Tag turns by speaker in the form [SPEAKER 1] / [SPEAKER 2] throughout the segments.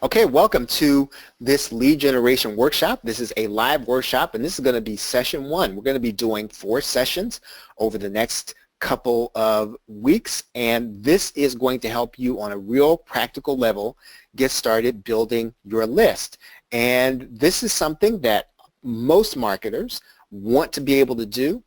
[SPEAKER 1] Okay, welcome to this lead generation workshop. This is a live workshop, and this is going to be session one. We're going to be doing 4 sessions over the next couple of weeks, and this is going to help you on a real practical level get started building your list. And this is something that most marketers want to be able to do.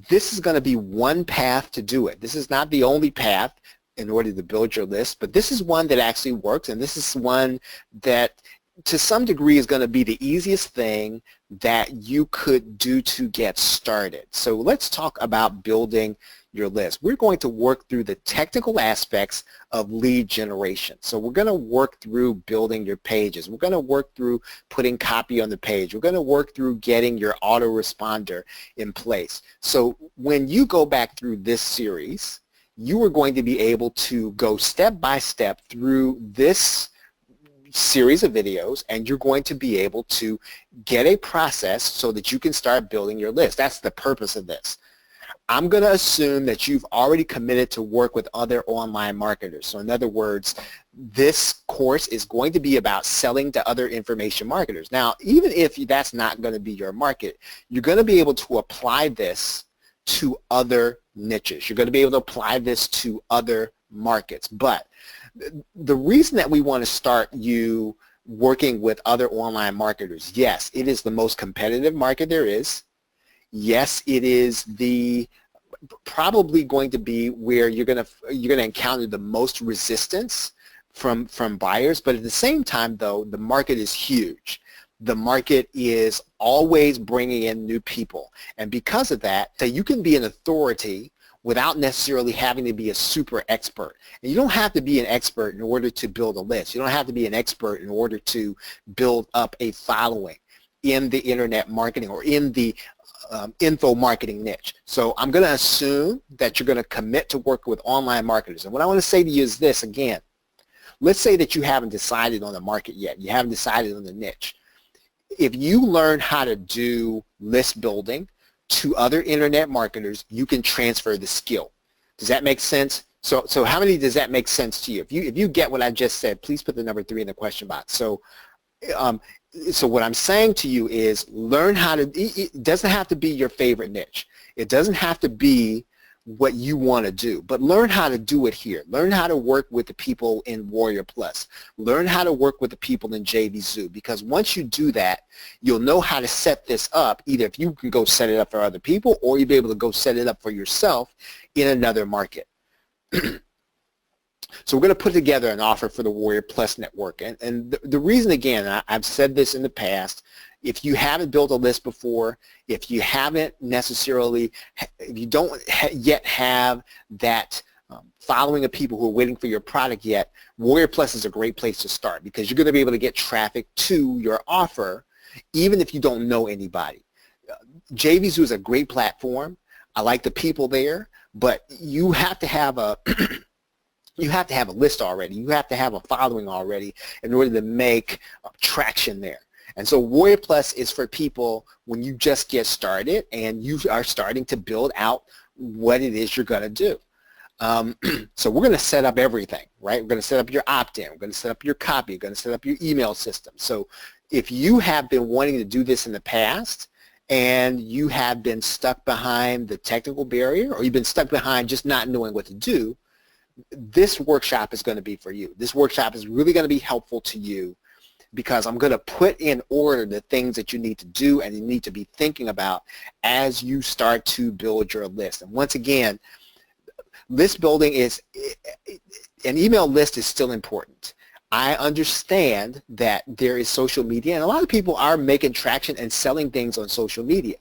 [SPEAKER 1] This is going to be one path to do it. This is not the only path in order to build your list, but this is one that actually works, and this is one that to some degree is going to be the easiest thing that you could do to get started. So let's talk about building your list. We're going to work through the technical aspects of lead generation. So we're going to work through building your pages. We're going to work through putting copy on the page. We're going to work through getting your autoresponder in place. So when you go back through this series, you are going to be able to go step by step through this series of videos, and you're going to be able to get a process so that you can start building your list. That's the purpose of this. I'm going to assume that you've already committed to work with other online marketers. So in other words, this course is going to be about selling to other information marketers. Now, even if that's not going to be your market, you're going to be able to apply this to other niches. You're going to be able to apply this to other markets. But the reason that we want to start you working with other online marketers, yes, it is the most competitive market there is. Yes, it is probably going to be where you're going to encounter the most resistance from buyers. But at the same time, though, the market is huge. The market is always bringing in new people. And because of that, you can be an authority without necessarily having to be a super expert. And you don't have to be an expert in order to build a list. You don't have to be an expert in order to build up a following in the internet marketing or in the info marketing niche. So I'm going to assume that you're going to commit to work with online marketers. And what I want to say to you is this again. Let's say that you haven't decided on the market yet. You haven't decided on the niche. If you learn how to do list building to other internet marketers, you can transfer the skill. Does that make sense? So how many does that make sense to you? If you get what I just said, please put the number 3 in the question box. So what I'm saying to you is learn how to, it doesn't have to be your favorite niche. It doesn't have to be what you want to do, but learn how to do it here. Learn how to work with the people in Warrior Plus. Learn how to work with the people in JVZoo, because once you do that, you'll know how to set this up, either if you can go set it up for other people or you'll be able to go set it up for yourself in another market. So we're going to put together an offer for the Warrior Plus network. And the reason, again, I've said this in the past, if you haven't built a list before, if you haven't necessarily, if you don't yet have that following of people who are waiting for your product yet, Warrior Plus is a great place to start because you're going to be able to get traffic to your offer even if you don't know anybody. JVZoo is a great platform. I like the people there, but you have to have a you have to have a list already. You have to have a following already in order to make traction there. And so Warrior Plus is for people when you just get started and you are starting to build out what it is you're going to do. So we're going to set up everything, right? We're going to set up your opt-in. We're going to set up your copy. We're going to set up your email system. So if you have been wanting to do this in the past and you have been stuck behind the technical barrier or you've been stuck behind just not knowing what to do, this workshop is going to be for you. This workshop is really going to be helpful to you because I'm going to put in order the things that you need to do and you need to be thinking about as you start to build your list. And once again, list building is, an email list is still important. I understand that there is social media and a lot of people are making traction and selling things on social media.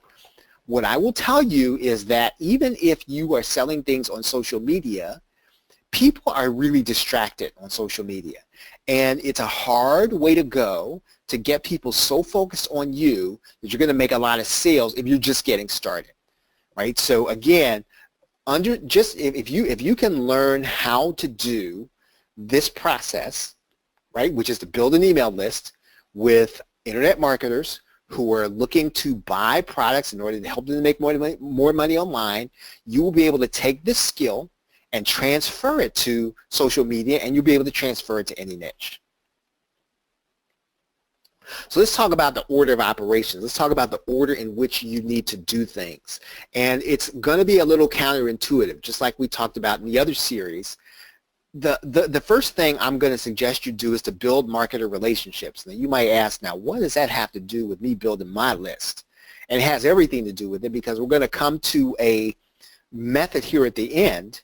[SPEAKER 1] What I will tell you is that even if you are selling things on social media, people are really distracted on social media. And it's a hard way to go to get people so focused on you that you're going to make a lot of sales if you're just getting started, right? So again, if you can learn how to do this process, right, which is to build an email list with internet marketers who are looking to buy products in order to help them make more money online, you will be able to take this skill and transfer it to social media, and you'll be able to transfer it to any niche. So let's talk about the order of operations. Let's talk about the order in which you need to do things. And it's going to be a little counterintuitive, just like we talked about in the other series. The first thing I'm going to suggest you do is to build marketer relationships. Now you might ask, now what does that have to do with me building my list? And it has everything to do with it, because we're going to come to a method here at the end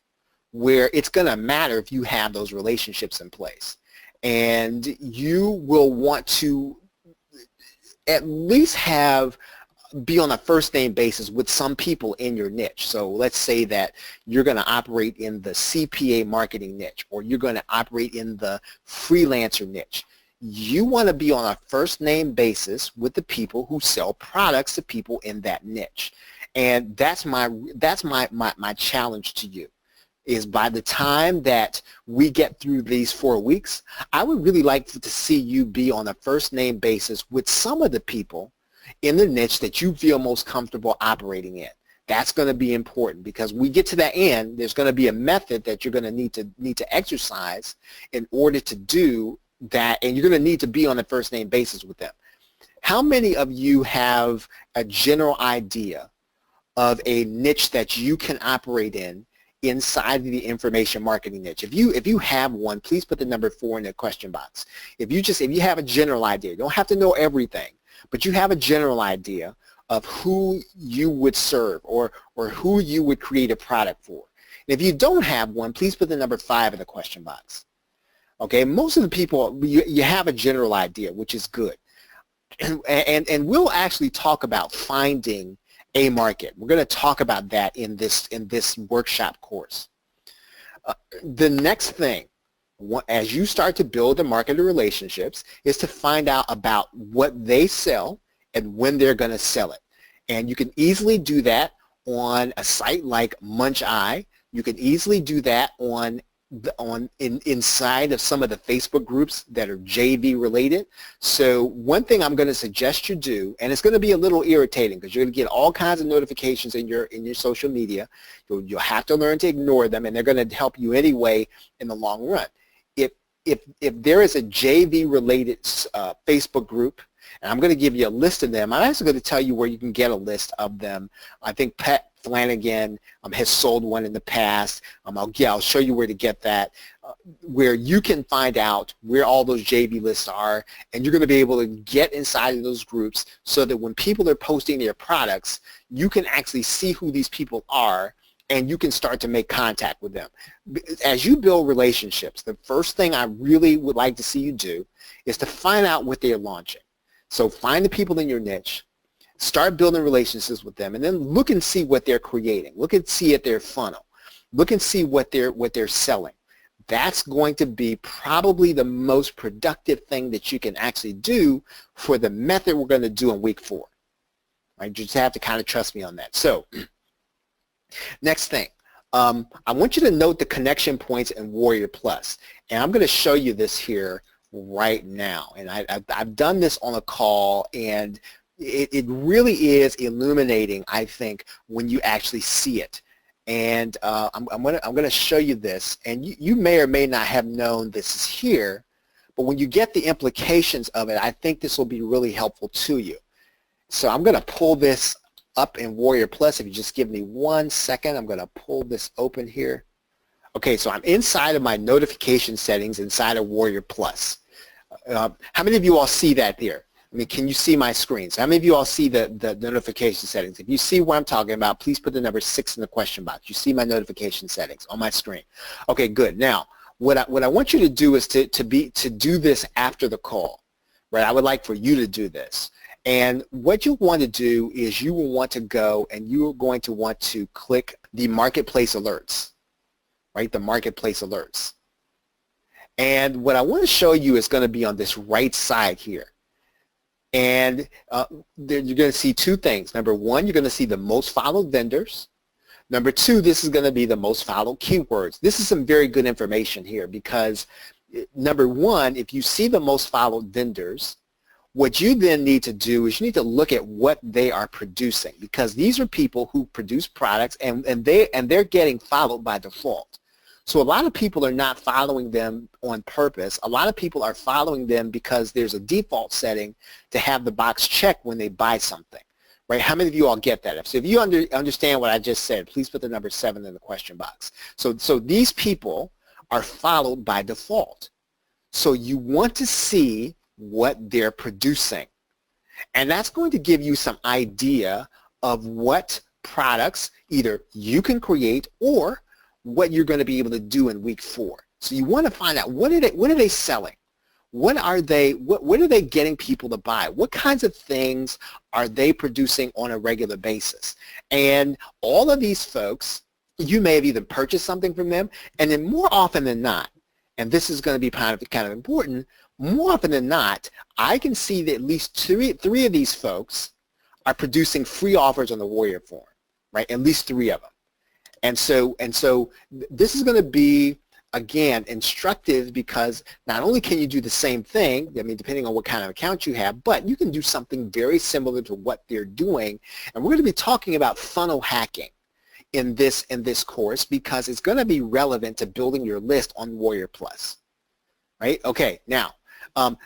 [SPEAKER 1] where it's going to matter if you have those relationships in place. And you will want to at least be on a first name basis with some people in your niche. So let's say that you're going to operate in the CPA marketing niche, or you're going to operate in the freelancer niche. You want to be on a first name basis with the people who sell products to people in that niche. And that's my challenge to you, is by the time that we get through these 4 weeks, I would really like to see you be on a first name basis with some of the people in the niche that you feel most comfortable operating in. That's going to be important, because we get to that end, there's going to be a method that you're going to need to exercise in order to do that, and you're going to need to be on a first name basis with them. How many of you have a general idea of a niche that you can operate in inside of the information marketing niche? If you have one, please put the number 4 in the question box. If you have a general idea, you don't have to know everything, but you have a general idea of who you would serve or who you would create a product for. And if you don't have one, please put the number 5 in the question box. Okay, most of the people, you have a general idea, which is good. And we'll actually talk about finding a market. We're going to talk about that in this workshop course. The next thing, as you start to build the marketer relationships, is to find out about what they sell and when they're going to sell it. And you can easily do that on a site like MunchEye. You can easily do that inside of some of the Facebook groups that are JV related. So one thing I'm going to suggest you do, and it's going to be a little irritating because you're going to get all kinds of notifications in your social media. You'll have to learn to ignore them, and they're going to help you anyway in the long run. If there is a JV related Facebook group, and I'm going to give you a list of them. I'm also going to tell you where you can get a list of them. I think Pat Flanagan has sold one in the past. I'll show you where to get that, where you can find out where all those JV lists are, and you're going to be able to get inside of those groups so that when people are posting their products, you can actually see who these people are, and you can start to make contact with them. As you build relationships, the first thing I really would like to see you do is to find out what they're launching. So find the people in your niche, start building relationships with them, and then look and see what they're creating. Look and see at their funnel. Look and see what they're selling. That's going to be probably the most productive thing that you can actually do for the method we're going to do in week 4. Right? You just have to kind of trust me on that. So next thing, I want you to note the connection points in Warrior Plus, and I'm going to show you this here right now. And I've done this on a call, and it really is illuminating, I think, when you actually see it. And I'm going to show you this, and you may or may not have known this is here, but when you get the implications of it, I think this will be really helpful to you. So I'm going to pull this up in Warrior Plus. If you just give me 1 second, I'm going to pull this open here. Okay, so I'm inside of my notification settings inside of Warrior Plus. How many of you all see that there? I mean, can you see my screen? So how many of you all see the notification settings? If you see what I'm talking about, please put the number 6 in the question box. You see my notification settings on my screen. Okay, good. Now, what I want you to do is to do this after the call, right? I would like for you to do this. And what you want to do is you will want to go and you are going to want to click the Marketplace Alerts, right? The Marketplace Alerts. And what I want to show you is going to be on this right side here. And you're going to see 2 things. Number 1, you're going to see the most followed vendors. Number 2, this is going to be the most followed keywords. This is some very good information here because number 1, if you see the most followed vendors, what you then need to do is you need to look at what they are producing, because these are people who produce products and they're getting followed by default. So a lot of people are not following them on purpose. A lot of people are following them because there's a default setting to have the box checked when they buy something, right? How many of you all get that? So if you understand what I just said, please put the number 7 in the question box. So these people are followed by default. So you want to see what they're producing. And that's going to give you some idea of what products either you can create or what you're going to be able to do in week 4. So you want to find out what are they selling? What are they getting people to buy? What kinds of things are they producing on a regular basis? And all of these folks, you may have either purchased something from them, and then more often than not, and this is going to be kind of important, more often than not, I can see that at least three of these folks are producing free offers on the Warrior Forum, right? At least 3 of them. And so this is going to be, again, instructive because not only can you do the same thing, I mean, depending on what kind of account you have, but you can do something very similar to what they're doing. And we're going to be talking about funnel hacking in this course because it's going to be relevant to building your list on Warrior Plus, right? Okay, now,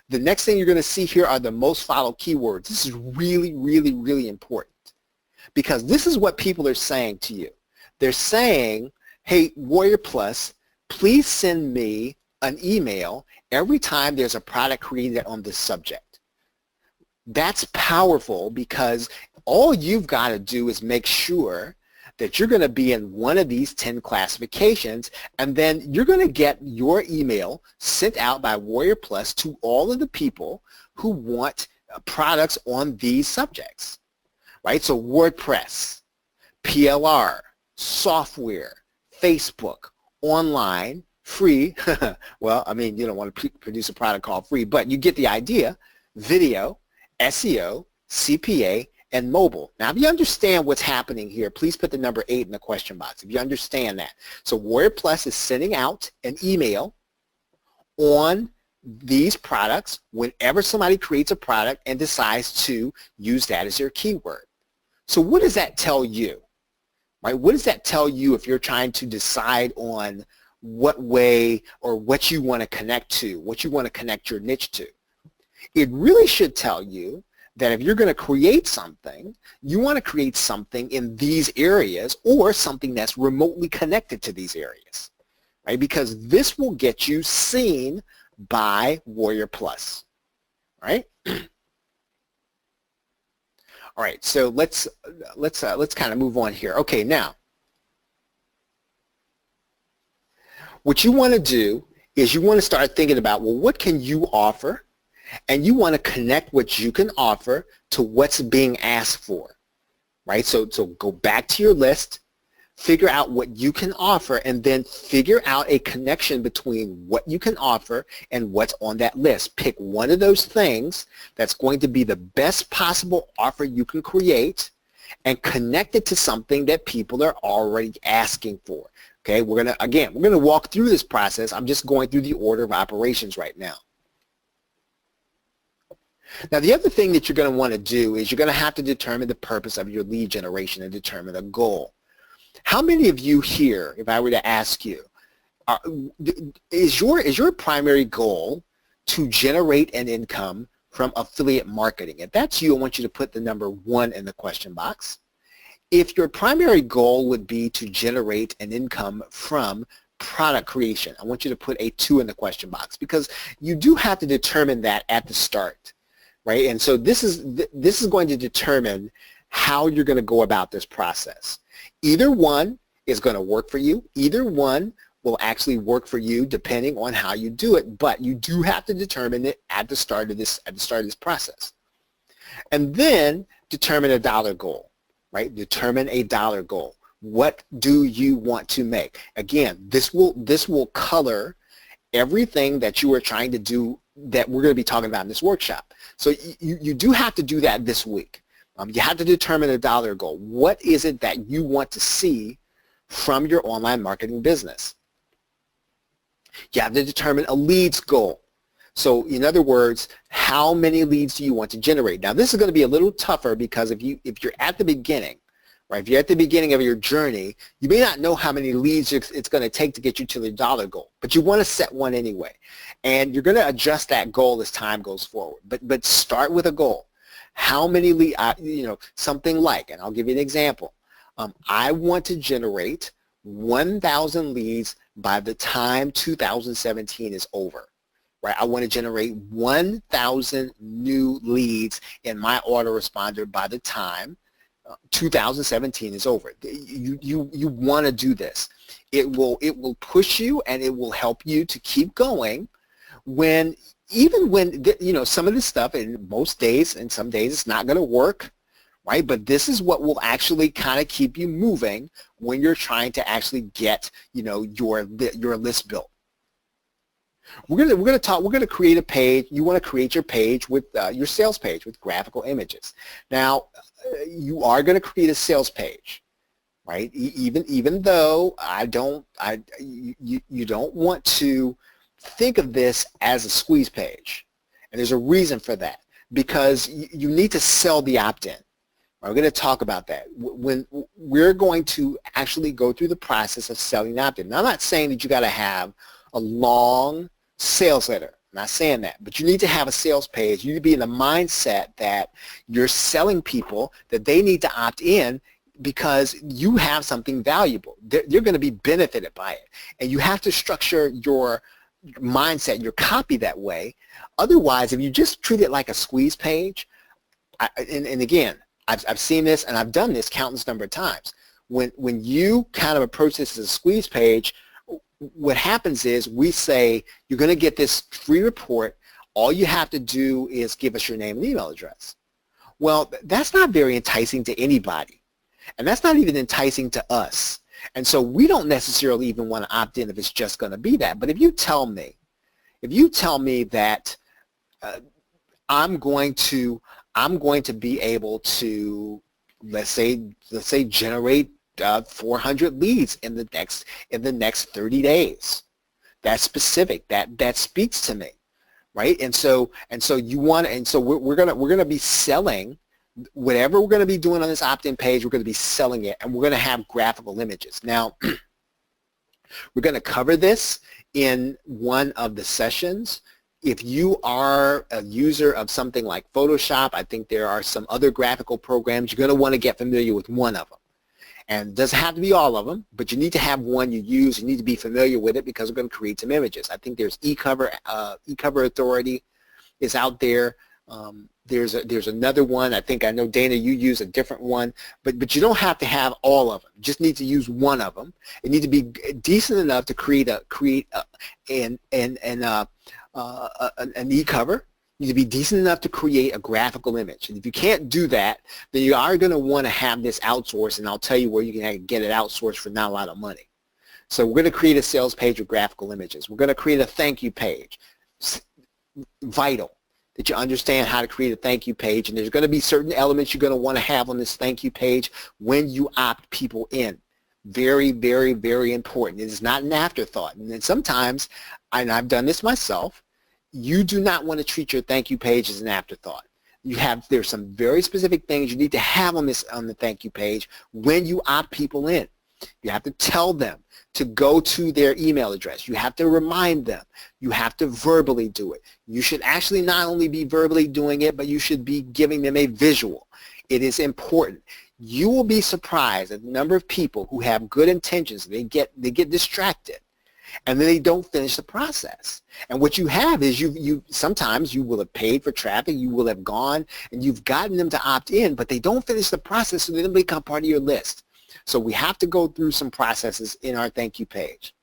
[SPEAKER 1] the next thing you're going to see here are the most followed keywords. This is really, really, really important because this is what people are saying to you. They're saying, hey, Warrior Plus, please send me an email every time there's a product created on this subject. That's powerful because all you've got to do is make sure that you're going to be in one of these 10 classifications, and then you're going to get your email sent out by Warrior Plus to all of the people who want products on these subjects, right? So WordPress, PLR, software, Facebook, online, free, well, I mean, you don't want to produce a product called free, but you get the idea, video, SEO, CPA, and mobile. Now, if you understand what's happening here, please put the number 8 in the question box, if you understand that. So Warrior Plus is sending out an email on these products whenever somebody creates a product and decides to use that as their keyword. So what does that tell you? Right? What does that tell you if you're trying to decide on what way or what you want to connect to, what you want to connect your niche to? It really should tell you that if you're going to create something, you want to create something in these areas or something that's remotely connected to these areas, right? Because this will get you seen by Warrior Plus, right? All right, so let's kind of move on here. Okay, now, what you want to do is you want to start thinking about, well, what can you offer? And you want to connect what you can offer to what's being asked for, right? So go back to your list, figure out what you can offer, and then figure out a connection between what you can offer and what's on that list. Pick one of those things that's going to be the best possible offer you can create and connect it to something that people are already asking for. Okay, we're going to walk through this process. I'm just going through the order of operations right now. Now, the other thing that you're going to want to do is you're going to have to determine the purpose of your lead generation and determine a goal. How many of you here, if I were to ask you, is your primary goal to generate an income from affiliate marketing? If that's you, I want you to put the number 1 in the question box. If your primary goal would be to generate an income from product creation, I want you to put a 2 in the question box because you do have to determine that at the start, right? And so this is going to determine how you're going to go about this process. Either one is going to work for you. Either one will actually work for you depending on how you do it, but you do have to determine it at the start of this process. And then determine a dollar goal, right? Determine a dollar goal. What do you want to make? Again, this will color everything that you are trying to do that we're going to be talking about in this workshop. So you do have to do that this week. You have to determine a dollar goal. What is it that you want to see from your online marketing business? You have to determine a leads goal. So in other words, how many leads do you want to generate? Now this is going to be a little tougher because if you're at the beginning, right? If you're at the beginning of your journey, you may not know how many leads it's going to take to get you to the dollar goal, but you want to set one anyway. And you're going to adjust that goal as time goes forward. But start with a goal. How many leads, something like, and I'll give you an example. I want to generate 1,000 leads by the time 2017 is over. Right? I want to generate 1,000 new leads in my autoresponder by the time 2017 is over. You want to do this. It will push you and it will help you to keep going even when some of this stuff in most days and some days it's not going to work, right? But this is what will actually kind of keep you moving when you're trying to actually get your list built. We're going to create a page. You want to create your page with your sales page with graphical images. Now, you are going to create a sales page, right? Even though you don't want to think of this as a squeeze page, and there's a reason for that, because you need to sell the opt-in. We're going to talk about that. When we're going to actually go through the process of selling the opt-in. Now, I'm not saying that you got to have a long sales letter. I'm not saying that, but you need to have a sales page. You need to be in the mindset that you're selling people that they need to opt in because you have something valuable. They're going to be benefited by it. And you have to structure your mindset, your copy that way. Otherwise, if you just treat it like a squeeze page, and again, I've seen this and I've done this countless number of times. When you kind of approach this as a squeeze page, what happens is we say, you're going to get this free report. All you have to do is give us your name and email address. Well, that's not very enticing to anybody. And that's not even enticing to us. And so we don't necessarily even want to opt in if it's just going to be that. But if you tell me that I'm going to be able to, let's say generate 400 leads in the next 30 days. That's specific. That speaks to me, right? And so we're gonna be selling whatever we're gonna be doing on this opt-in page. We're gonna be selling it, and we're gonna have graphical images. Now, we're gonna cover this in one of the sessions. If you are a user of something like Photoshop, I think there are some other graphical programs. You're gonna want to get familiar with one of them. And it doesn't have to be all of them, but you need to have one you use. You need to be familiar with it because we're going to create some images. I think there's eCover. eCover Authority is out there. There's another one. I know, Dana, you use a different one, but you don't have to have all of them. You just need to use one of them. It needs to be decent enough to create an eCover. You need to be decent enough to create a graphical image. And if you can't do that, then you are going to want to have this outsourced, and I'll tell you where you can get it outsourced for not a lot of money. So we're going to create a sales page with graphical images. We're going to create a thank you page. It's vital that you understand how to create a thank you page, and there's going to be certain elements you're going to want to have on this thank you page when you opt people in. Very, very, very important. It is not an afterthought. And then sometimes, and I've done this myself, you do not want to treat your thank you page as an afterthought. There's some very specific things you need to have on the thank you page when you opt people in. You have to tell them to go to their email address. You have to remind them. You have to verbally do it. You should actually not only be verbally doing it, but you should be giving them a visual. It is important. You will be surprised at the number of people who have good intentions. They get distracted, and then they don't finish the process. And what you have is sometimes you will have paid for traffic, you will have gone and you've gotten them to opt in, but they don't finish the process, so they don't become part of your list. So we have to go through some processes in our thank you page.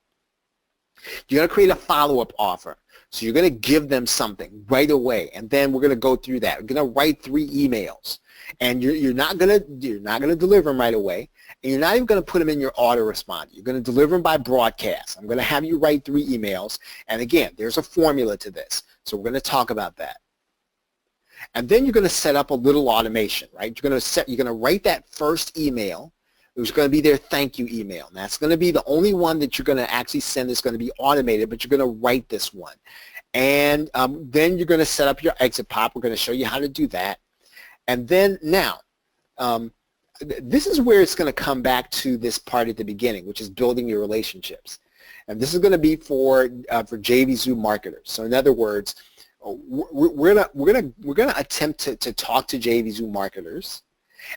[SPEAKER 1] You're going to create a follow-up offer. So you're going to give them something right away, and then we're going to go through that. We're going to write 3 emails, and you're not going to deliver them right away, and you're not even going to put them in your autoresponder. You're going to deliver them by broadcast. I'm going to have you write 3 emails, and again, there's a formula to this, so we're going to talk about that. And then you're going to set up a little automation, right? You're going to write that first email. It's going to be their thank you email. And that's going to be the only one that you're going to actually send that's going to be automated, but you're going to write this one. And then you're going to set up your exit pop. We're going to show you how to do that. And then now, this is where it's going to come back to this part at the beginning, which is building your relationships. And this is going to be for JVZoo marketers. So in other words, we're gonna attempt to talk to JVZoo marketers,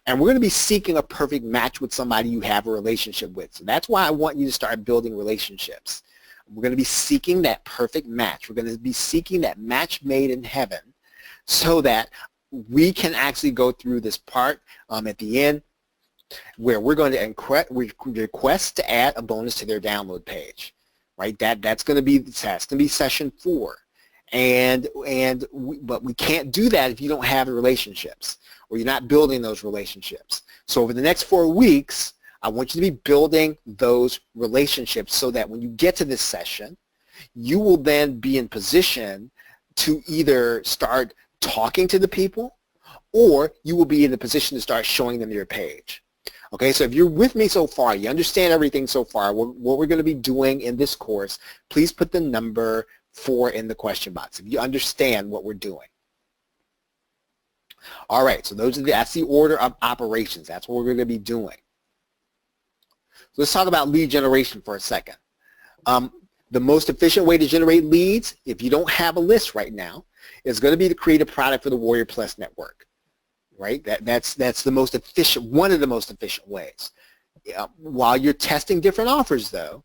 [SPEAKER 1] and we're going to be seeking a perfect match with somebody you have a relationship with. So that's why I want you to start building relationships. We're going to be seeking that perfect match. We're going to be seeking that match made in heaven, so that we can actually go through this part at the end where we're going to request to add a bonus to their download page, right? That's going to be session 4, but we can't do that if you don't have the relationships or you're not building those relationships. So over the next 4 weeks, I want you to be building those relationships so that when you get to this session, you will then be in position to either start talking to the people, or you will be in the position to start showing them your page. Okay, so if you're with me so far, you understand everything so far, what we're going to be doing in this course, please put the number 4 in the question box if you understand what we're doing. All right, so that's the order of operations. That's what we're going to be doing. So let's talk about lead generation for a second. The most efficient way to generate leads, if you don't have a list right now, is going to be to create a product for the Warrior Plus network. Right? That's the most efficient, one of the most efficient ways. While you're testing different offers, though,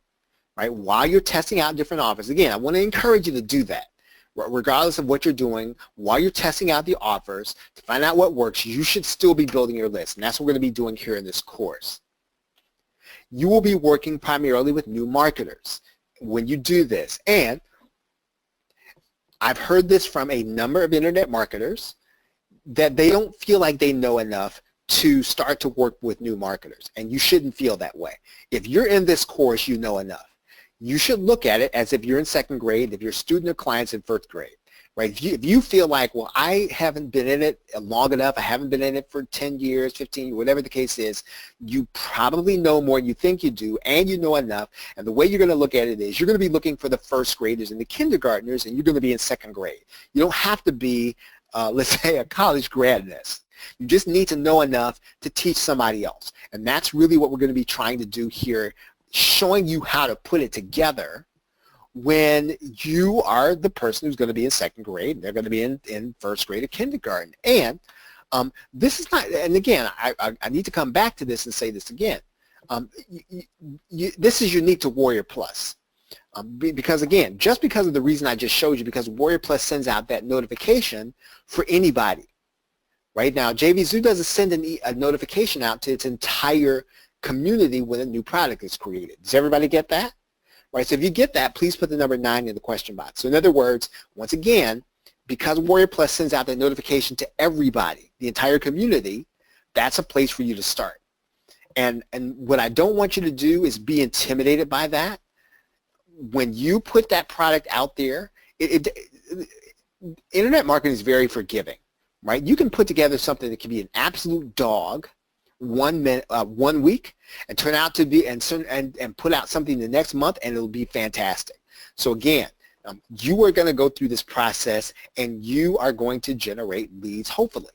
[SPEAKER 1] right? While you're testing out different offers, again, I want to encourage you to do that. Regardless of what you're doing, while you're testing out the offers to find out what works, you should still be building your list, and that's what we're going to be doing here in this course. You will be working primarily with new marketers when you do this, and I've heard this from a number of internet marketers that they don't feel like they know enough to start to work with new marketers, and you shouldn't feel that way. If you're in this course, you know enough. You should look at it as if you're in 2nd grade, if your student or client's in 1st grade, right? If you feel like, well, I haven't been in it long enough, I haven't been in it for 10 years, 15 years, whatever the case is, you probably know more than you think you do, and you know enough, and the way you're going to look at it is you're going to be looking for the 1st graders and the kindergartners, and you're going to be in 2nd grade. You don't have to be let's say a college grad in this. You just need to know enough to teach somebody else. And that's really what we're going to be trying to do here, showing you how to put it together when you are the person who's going to be in 2nd grade and they're going to be in 1st grade or kindergarten. And this is not, and again, I need to come back to this and say this again. This is unique to Warrior Plus. Because again, just because of the reason I just showed you, because Warrior Plus sends out that notification for anybody. Right now, JVZoo doesn't send a notification out to its entire community when a new product is created. Does everybody get that? Right, so if you get that, please put the number 9 in the question box. So in other words, once again, because Warrior Plus sends out that notification to everybody, the entire community, that's a place for you to start. And what I don't want you to do is be intimidated by that. When you put that product out there, internet marketing is very forgiving, right? You can put together something that can be an absolute dog 1 week and turn out to be and put out something the next month, and it'll be fantastic. So again, you are going to go through this process and you are going to generate leads, hopefully.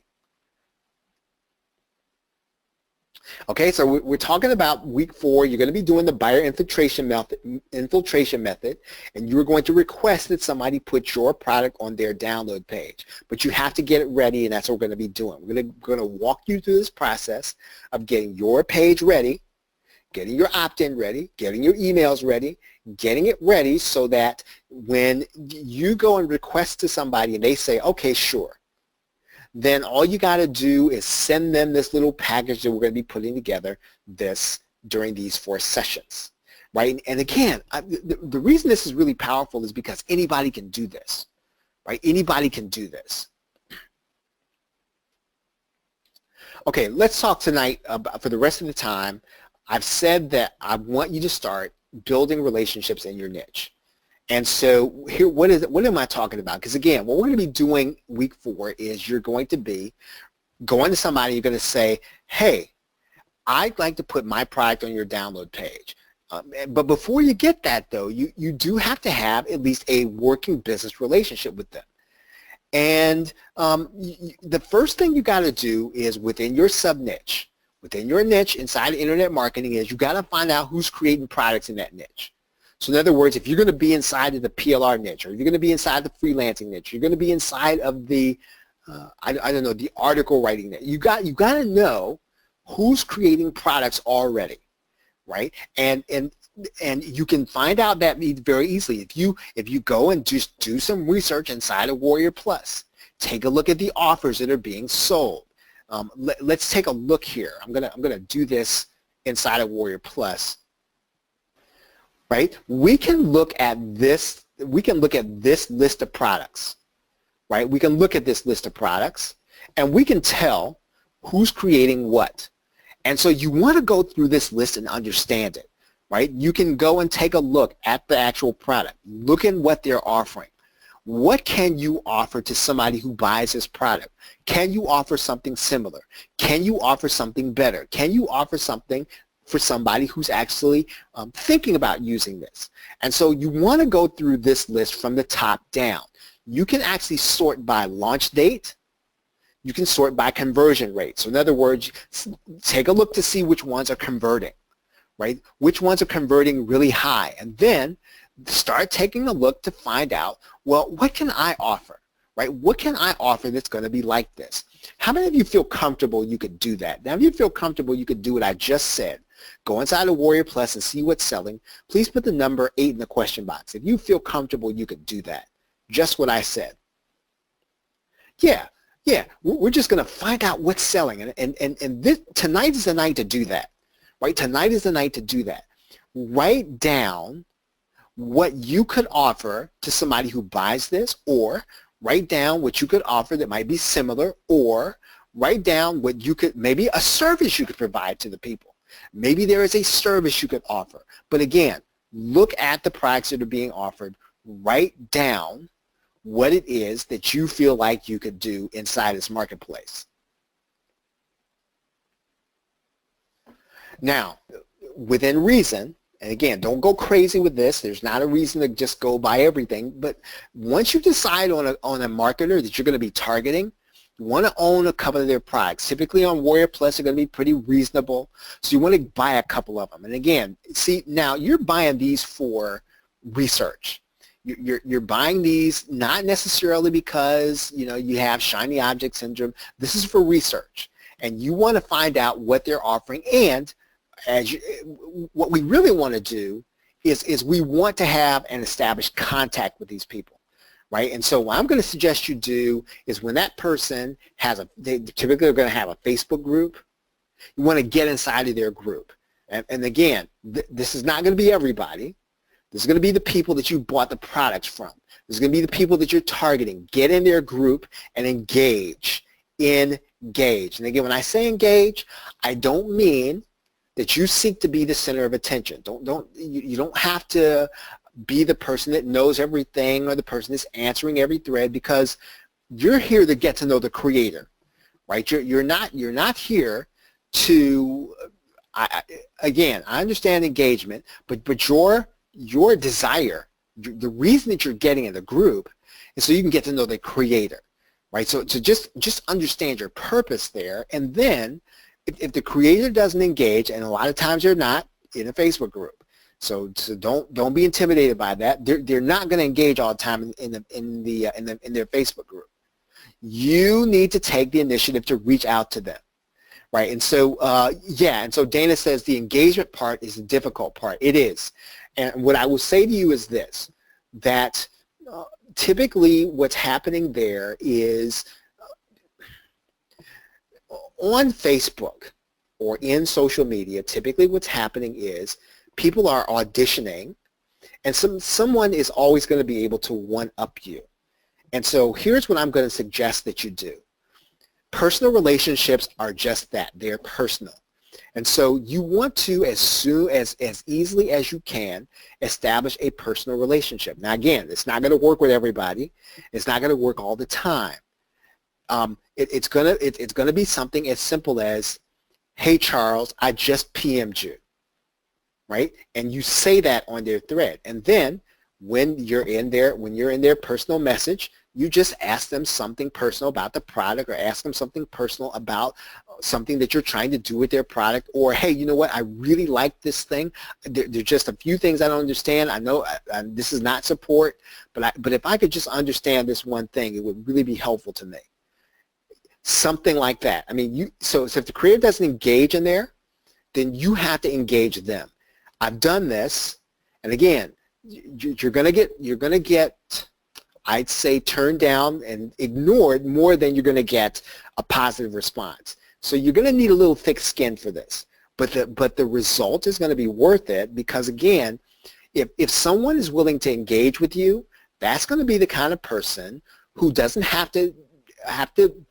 [SPEAKER 1] Okay, so we're talking about week 4. You're going to be doing the buyer infiltration method, and you're going to request that somebody put your product on their download page. But you have to get it ready, and that's what we're going to be doing. We're going to walk you through this process of getting your page ready, getting your opt-in ready, getting your emails ready, getting it ready so that when you go and request to somebody and they say, okay, sure, then all you got to do is send them this little package that we're going to be putting together during these 4 sessions, right? And again, the reason this is really powerful is because anybody can do this, right? Anybody can do this. Okay, let's talk tonight about, for the rest of the time, I've said that I want you to start building relationships in your niche. And so here, what am I talking about? Because again, what we're going to be doing week 4 is you're going to be going to somebody, you're going to say, hey, I'd like to put my product on your download page. But before you get that, though, you do have to have at least a working business relationship with them. And the first thing you got to do is within your sub-niche, within your niche inside of internet marketing is you got to find out who's creating products in that niche. So in other words, if you're going to be inside of the PLR niche, or you're going to be inside the freelancing niche, you're going to be inside of the, I don't know, the article writing niche, you got to know who's creating products already, right? And you can find out that very easily if you go and just do some research inside of Warrior Plus. Take a look at the offers that are being sold. Let's take a look here. I'm gonna do this inside of Warrior Plus. Right? We can look at this. We can look at this list of products. Right? We can look at this list of products, and we can tell who's creating what. And so you want to go through this list and understand it. Right? You can go and take a look at the actual product. Look at what they're offering. What can you offer to somebody who buys this product? Can you offer something similar? Can you offer something better? Can you offer something for somebody who's actually thinking about using this? And so you want to go through this list from the top down. You can actually sort by launch date. You can sort by conversion rate. So in other words, take a look to see which ones are converting, right? Which ones are converting really high. And then start taking a look to find out, well, what can I offer, right? What can I offer that's going to be like this? How many of you feel comfortable you could do that? Now, if you feel comfortable you could do what I just said, go inside of Warrior Plus and see what's selling, please put the number 8 in the question box. If you feel comfortable you could do that, just what I said. Yeah, we're just going to find out what's selling. And tonight is the night to do that, right? Tonight is the night to do that. Write down what you could offer to somebody who buys this, or write down what you could offer that might be similar, or write down what you could, maybe a service you could provide to the people. Maybe there is a service you could offer. But again, look at the products that are being offered. Write down what it is that you feel like you could do inside this marketplace. Now, within reason, and again, don't go crazy with this. There's not a reason to just go buy everything. But once you decide on a marketer that you're going to be targeting, you want to own a couple of their products. Typically on Warrior Plus, they're going to be pretty reasonable. So you want to buy a couple of them. And again, see, now you're buying these for research. You're buying these not necessarily because, you know, you have shiny object syndrome. This is for research. And you want to find out what they're offering. And what we really want to do is we want to have an established contact with these people, right? And so what I'm going to suggest you do is when that person has they typically are going to have a Facebook group, you want to get inside of their group. And again, this is not going to be everybody. This is going to be the people that you bought the products from. This is going to be the people that you're targeting. Get in their group and engage. Engage. And again, when I say engage, I don't mean that you seek to be the center of attention. You don't have to be the person that knows everything or the person that's answering every thread, because you're here to get to know the creator, right? You're not here to. Again, I understand engagement, but your desire, the reason that you're getting in the group is so you can get to know the creator, right? So just understand your purpose there, and then. If the creator doesn't engage, and a lot of times they're not in a Facebook group, so don't be intimidated by that. They're not going to engage all the time in their Facebook group. You need to take the initiative to reach out to them, right? And so and so Dana says the engagement part is the difficult part. It is, and what I will say to you is this: that typically what's happening there is. On Facebook or in social media, typically what's happening is people are auditioning, and someone is always going to be able to one-up you. And so here's what I'm going to suggest that you do. Personal relationships are just that. They're personal. And so you want to, as easily as you can, establish a personal relationship. Now again, it's not going to work with everybody. It's not going to work all the time. It's gonna be something as simple as, "Hey Charles, I just PM'd you," right? And you say that on their thread, and then when you're in their personal message, you just ask them something personal about the product, or ask them something personal about something that you're trying to do with their product, or hey, you know what, I really like this thing. There's just a few things I don't understand. I know this is not support, but if I could just understand this one thing, it would really be helpful to me. Something like that. I mean, so if the creator doesn't engage in there, then you have to engage them. I've done this, and again, you're gonna get, I'd say, turned down and ignored more than you're gonna get a positive response. So you're gonna need a little thick skin for this, but the result is gonna be worth it, because again, if someone is willing to engage with you, that's gonna be the kind of person who doesn't have to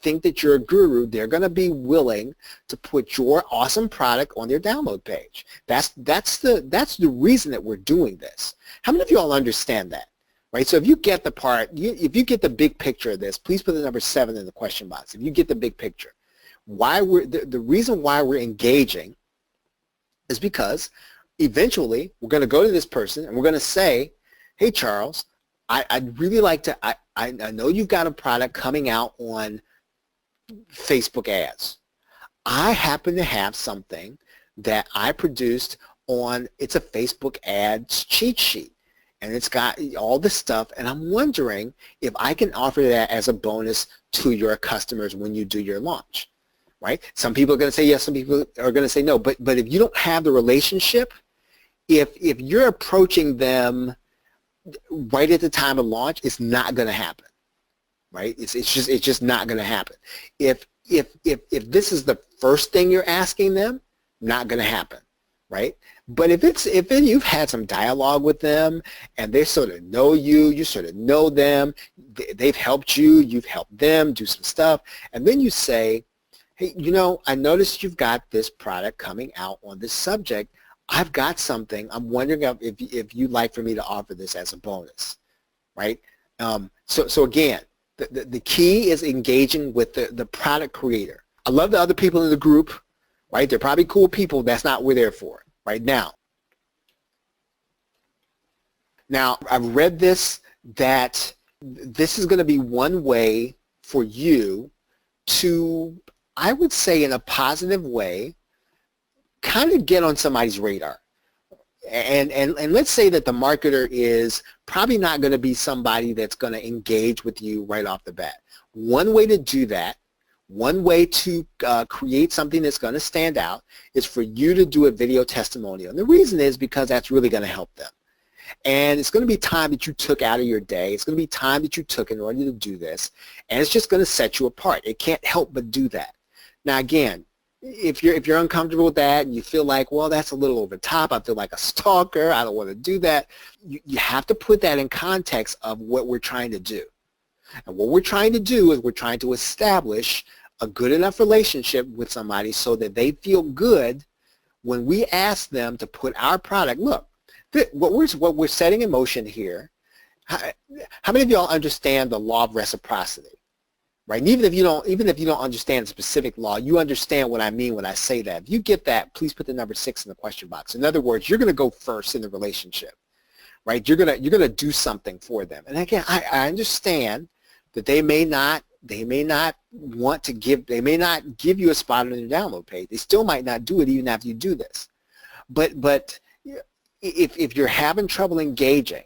[SPEAKER 1] think that you're a guru. They're going to be willing to put your awesome product on their download page. That's the reason that we're doing this. How many of you all understand that? Right? So if you get the part, if you get the big picture of this, please put the number 7 in the question box. If you get the big picture, the reason why we're engaging is because eventually we're going to go to this person and we're going to say, hey, Charles, I'd really like to, I know you've got a product coming out on Facebook ads. I happen to have something that I produced on, it's a Facebook ads cheat sheet, and it's got all this stuff, and I'm wondering if I can offer that as a bonus to your customers when you do your launch, right? Some people are going to say yes, some people are going to say no, but if you don't have the relationship, if you're approaching them right at the time of launch, it's not going to happen, right? It's just not going to happen. If this is the first thing you're asking them, not going to happen, right? But if you've had some dialogue with them and they sort of know you, you sort of know them, they've helped you, you've helped them do some stuff, and then you say, hey, you know, I noticed you've got this product coming out on this subject. I've got something. I'm wondering if you'd like for me to offer this as a bonus, right? So again, the key is engaging with the product creator. I love the other people in the group, right? They're probably cool people. That's not what we're there for right now. Now, I've read this, that this is going to be one way for you to, I would say in a positive way, kind of get on somebody's radar. And let's say that the marketer is probably not going to be somebody that's going to engage with you right off the bat. One way to do that, one way to create something that's going to stand out, is for you to do a video testimonial. And the reason is because that's really going to help them. And it's going to be time that you took out of your day. It's going to be time that you took in order to do this. And it's just going to set you apart. It can't help but do that. Now again, if you're uncomfortable with that and you feel like, well, that's a little over the top, I feel like a stalker, I don't want to do that, you have to put that in context of what we're trying to do. And what we're trying to do is we're trying to establish a good enough relationship with somebody so that they feel good when we ask them to put our product, look, what we're setting in motion here. How many of y'all understand the law of reciprocity? Right? And even if you don't understand a specific law, you understand what I mean when I say that. If you get that, please put the number 6 in the question box. In other words, you're going to go first in the relationship, right? You're going to do something for them. And again, I understand that they may not want to give, they may not give you a spot on their download page. They still might not do it even after you do this. But if you're having trouble engaging,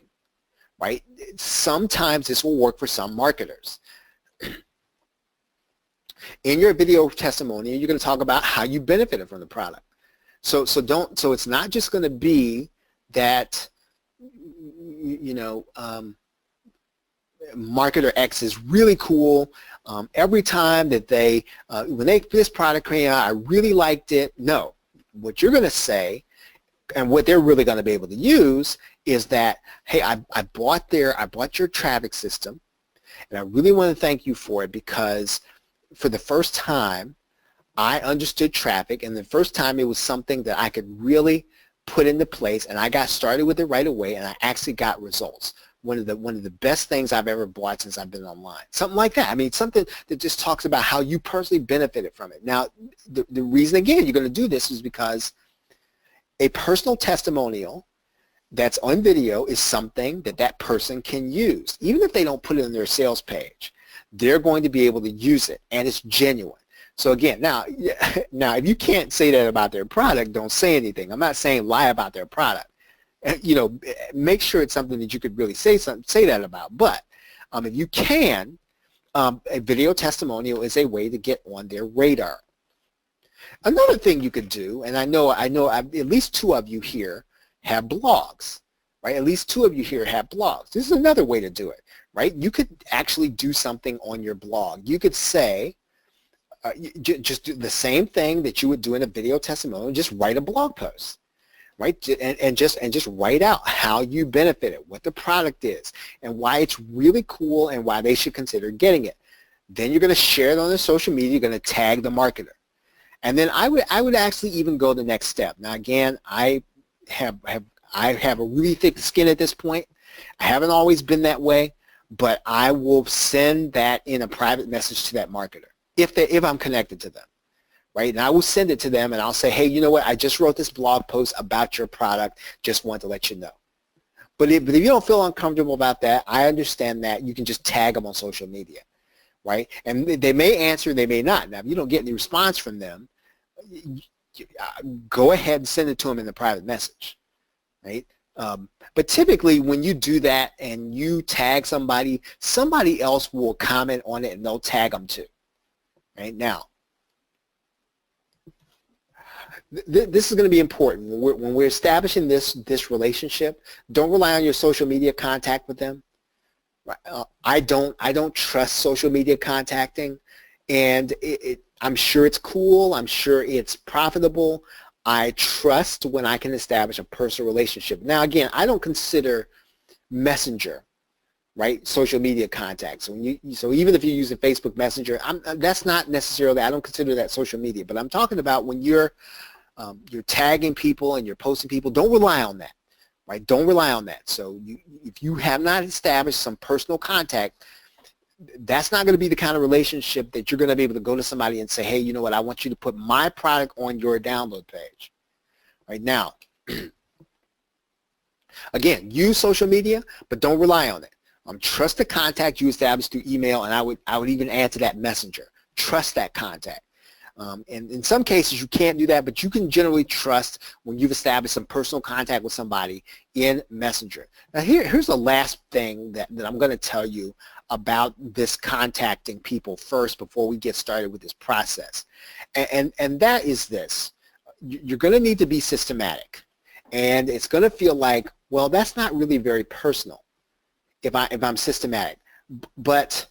[SPEAKER 1] right? Sometimes this will work for some marketers. In your video testimony, you're going to talk about how you benefited from the product. So it's not just going to be that, you know, marketer X is really cool. Every time that when they this product came out, I really liked it. No, what you're going to say, and what they're really going to be able to use, is that, hey, I bought your traffic system, and I really want to thank you for it, because for the first time I understood traffic, and the first time it was something that I could really put into place, and I got started with it right away, and I actually got results. One of the best things I've ever bought since I've been online. Something like that. I mean, something that just talks about how you personally benefited from it. Now, the reason, again, you're going to do this is because a personal testimonial that's on video is something that that person can use. Even if they don't put it on their sales page, they're going to be able to use it, and it's genuine. So again, now if you can't say that about their product, don't say anything. I'm not saying lie about their product. You know, make sure it's something that you could really say that about. But if you can, a video testimonial is a way to get on their radar. Another thing you could do, and I know at least 2 of you here have blogs, right? At least 2 of you here have blogs. This is another way to do it, right? You could actually do something on your blog. You could say, just do the same thing that you would do in a video testimonial, just write a blog post, right? And just write out how you benefited, what the product is, and why it's really cool and why they should consider getting it. Then you're going to share it on the social media. You're going to tag the marketer. And then I would actually even go the next step. Now again, I have a really thick skin at this point. I haven't always been that way, but I will send that in a private message to that marketer if I'm connected to them, right? And I will send it to them and I'll say, hey, you know what? I just wrote this blog post about your product. Just want to let you know. But if you don't feel uncomfortable about that, I understand that. You can just tag them on social media, right? And they may answer, they may not. Now, if you don't get any response from them, go ahead and send it to them in the private message, right? But typically when you do that and you tag somebody, somebody else will comment on it and they'll tag them too, right? Now, this is going to be important. When we're establishing this relationship, don't rely on your social media contact with them. I don't trust social media contacting, and I'm sure it's cool. I'm sure it's profitable. I trust when I can establish a personal relationship. Now, again, I don't consider Messenger, right, social media contacts. So even if you're using Facebook Messenger, that's not necessarily, I don't consider that social media. But I'm talking about when you're tagging people and you're posting people, don't rely on that, right? Don't rely on that. So if you have not established some personal contact, that's not going to be the kind of relationship that you're going to be able to go to somebody and say, hey, you know what, I want you to put my product on your download page. Right now, again, use social media, but don't rely on it. Trust the contact you established through email, and I would even add to that Messenger. Trust that contact. And in some cases you can't do that, but you can generally trust when you've established some personal contact with somebody in Messenger. Now here's the last thing that I'm going to tell you about this contacting people first before we get started with this process. And that is this. You're going to need to be systematic. And it's going to feel like, well, that's not really very personal if I'm systematic. But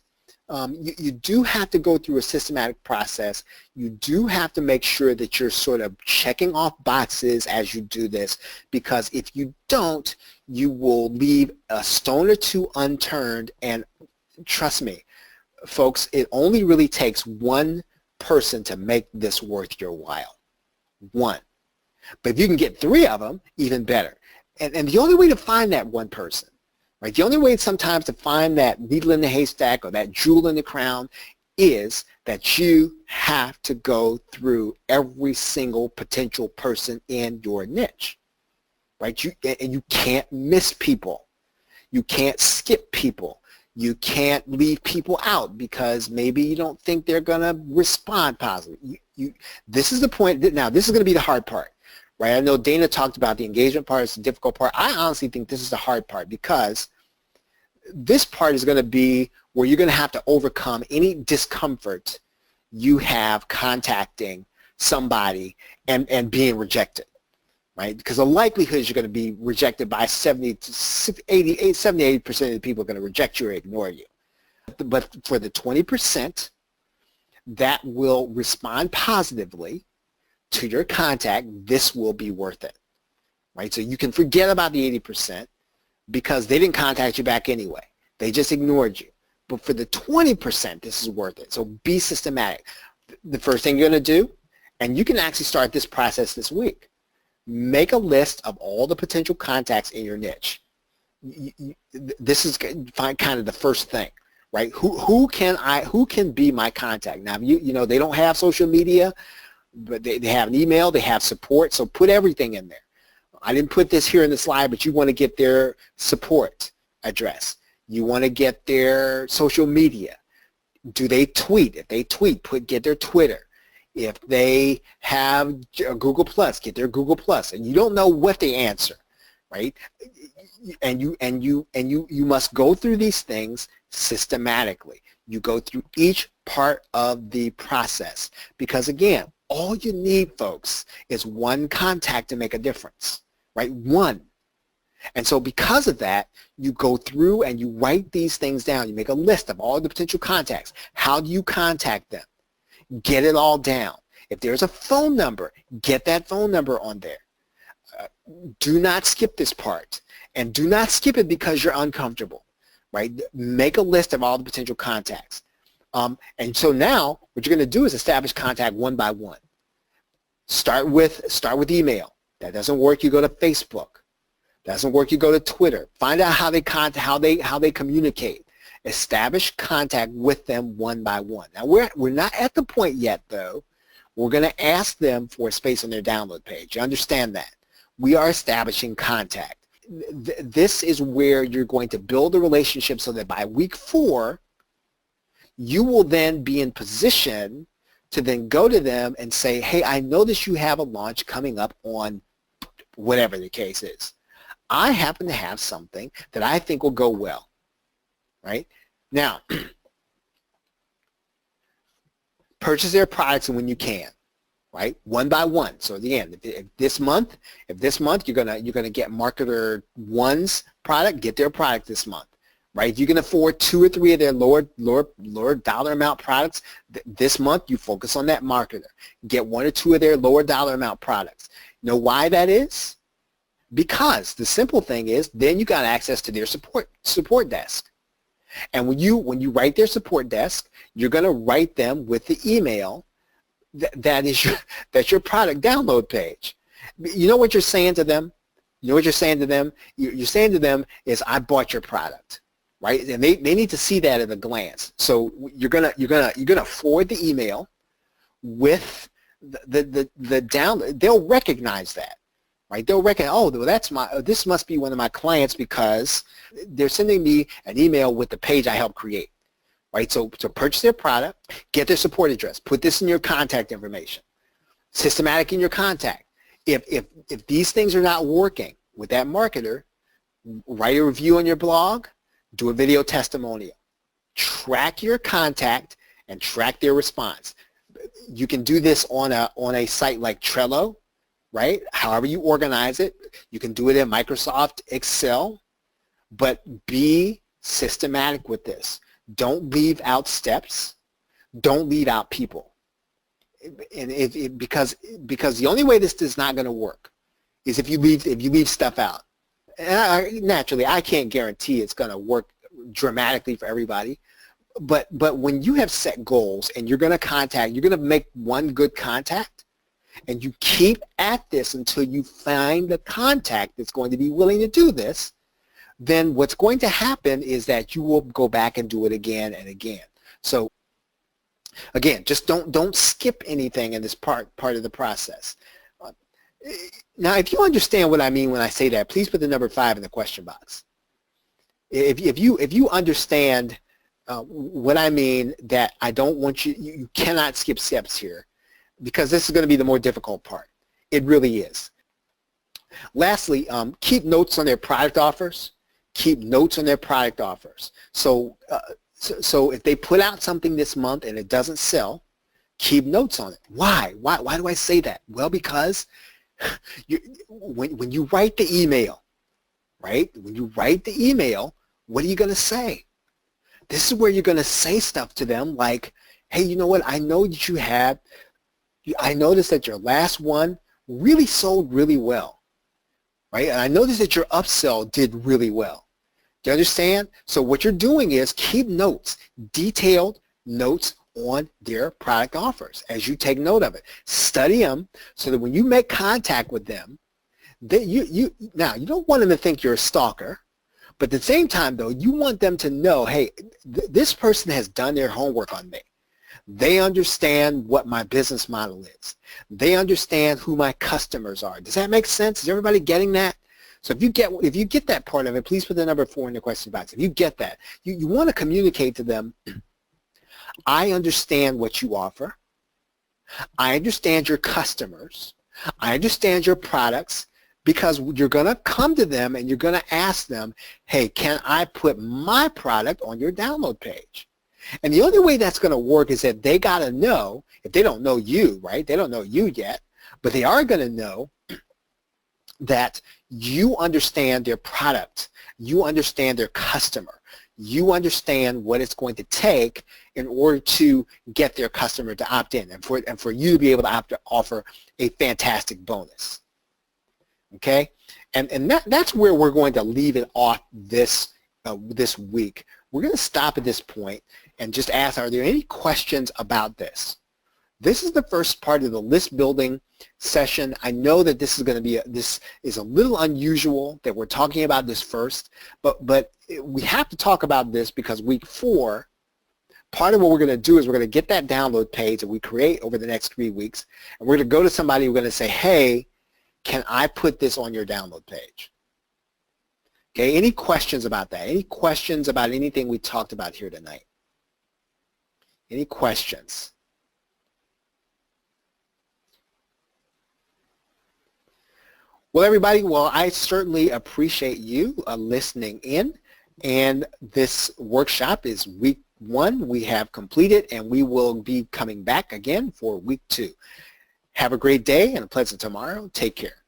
[SPEAKER 1] you do have to go through a systematic process. You do have to make sure that you're sort of checking off boxes as you do this, because if you don't, you will leave a stone or 2 unturned. And trust me, folks, it only really takes 1 person to make this worth your while. 1. But if you can get 3 of them, even better. And the only way to find that 1 person, right, the only way sometimes to find that needle in the haystack or that jewel in the crown is that you have to go through every single potential person in your niche, right? And you can't miss people. You can't skip people. You can't leave people out because maybe you don't think they're going to respond positively. This is the point. Now, this is going to be the hard part, right? I know Dana talked about the engagement part. It's the difficult part. I honestly think this is the hard part, because this part is going to be where you're going to have to overcome any discomfort you have contacting somebody and being rejected, right? Because the likelihood is you're going to be rejected by 70-80% of the people are going to reject you or ignore you. But for the 20% that will respond positively to your contact, this will be worth it, right? So you can forget about the 80% because they didn't contact you back anyway. They just ignored you. But for the 20%, this is worth it. So be systematic. The first thing you're going to do, and you can actually start this process this week, make a list of all the potential contacts in your niche. This is kind of the first thing, right? Who can be my contact? Now, you know, they don't have social media, but they have an email, they have support, so put everything in there. I didn't put this here in the slide, but you want to get their support address. You want to get their social media. Do they tweet? If they tweet, get their Twitter. If they have Google Plus, get their Google Plus. And you don't know what they answer, right? And you must go through these things systematically. You go through each part of the process because, again, all you need, folks, is one contact to make a difference, right? One. And so because of that, you go through and you write these things down. You make a list of all the potential contacts. How do you contact them? Get it all down. If there's a phone number, get that phone number on there. Do not skip this part. And do not skip it because you're uncomfortable, right? Make a list of all the potential contacts. And so now what you're going to do is establish contact one by one. Start with email. That doesn't work, you go to Facebook. Doesn't work, you go to Twitter. Find out how they communicate. Establish contact with them one by one. Now we're not at the point yet though. We're going to ask them for a space on their download page. You understand that? We are establishing contact. This is where you're going to build a relationship so that by week 4, you will then be in position to then go to them and say, hey, I notice you have a launch coming up on whatever the case is. I happen to have something that I think will go well, right? Now, purchase their products when you can, right? One by one. So again, if this month you're gonna get Marketer 1's product, get their product this month, right? If you can afford 2 or 3 of their lower dollar amount products this month, you focus on that marketer. Get 1 or 2 of their lower dollar amount products. You know why that is? Because the simple thing is, then you got access to their support desk. And when you write their support desk, you're going to write them with the email that's your product download page. You know what you're saying to them? You know what you're saying to them? You're saying to them is, I bought your product, right? And they need to see that at a glance. So you're gonna forward the email with the download. They'll recognize that. Right? They'll recognize, oh, well, this must be one of my clients because they're sending me an email with the page I helped create. Right? So to purchase their product, get their support address, put this in your contact information, systematic in your contact. If these things are not working with that marketer, write a review on your blog, do a video testimonial, track your contact and track their response. You can do this on a site like Trello. Right? However you organize it, you can do it in Microsoft Excel, but be systematic with this. Don't leave out steps. Don't leave out people. And because the only way this is not going to work is if you leave stuff out. And naturally, I can't guarantee it's going to work dramatically for everybody. But when you have set goals and you're going to make one good contact, and you keep at this until you find the contact that's going to be willing to do this, then what's going to happen is that you will go back and do it again and again. So again, just don't skip anything in this part of the process. Now, if you understand what I mean when I say that, please put the number 5 in the question box. If you understand what I mean, that I don't want you cannot skip steps here, because this is going to be the more difficult part. It really is. Lastly, keep notes on their product offers. Keep notes on their product offers. So if they put out something this month and it doesn't sell, keep notes on it. Why? Why do I say that? Well, because when you write the email, right? When you write the email, what are you going to say? This is where you're going to say stuff to them like, hey, you know what? I know that I noticed that your last one really sold really well, right? And I noticed that your upsell did really well. Do you understand? So what you're doing is keep notes, detailed notes on their product offers as you take note of it. Study them so that when you make contact with them, now you don't want them to think you're a stalker, but at the same time though, you want them to know, hey, this person has done their homework on me. They understand what my business model is. They understand who my customers are. Does that make sense? Is everybody getting that? So if you get that part of it, please put the number 4 in the question box. If you get that, you want to communicate to them, I understand what you offer. I understand your customers. I understand your products, because you're going to come to them and you're going to ask them, hey, can I put my product on your download page? And the only way that's going to work is that they got to know, if they don't know you, right? They don't know you yet, but they are going to know that you understand their product. You understand their customer. You understand what it's going to take in order to get their customer to opt in and for you to be able to offer a fantastic bonus. Okay? And that's where we're going to leave it off this week. We're going to stop at this point and just ask, are there any questions about this? This is the first part of the list building session. I know that this is going to be this is a little unusual that we're talking about this first, but we have to talk about this because week 4, part of what we're going to do is we're going to get that download page that we create over the next 3 weeks, and we're going to go to somebody. We're going to say, hey, can I put this on your download page? Okay, any questions about that? Any questions about anything we talked about here tonight? Any questions? Well, everybody, I certainly appreciate you listening in. And this workshop is week 1. We have completed, and we will be coming back again for week 2. Have a great day and a pleasant tomorrow. Take care.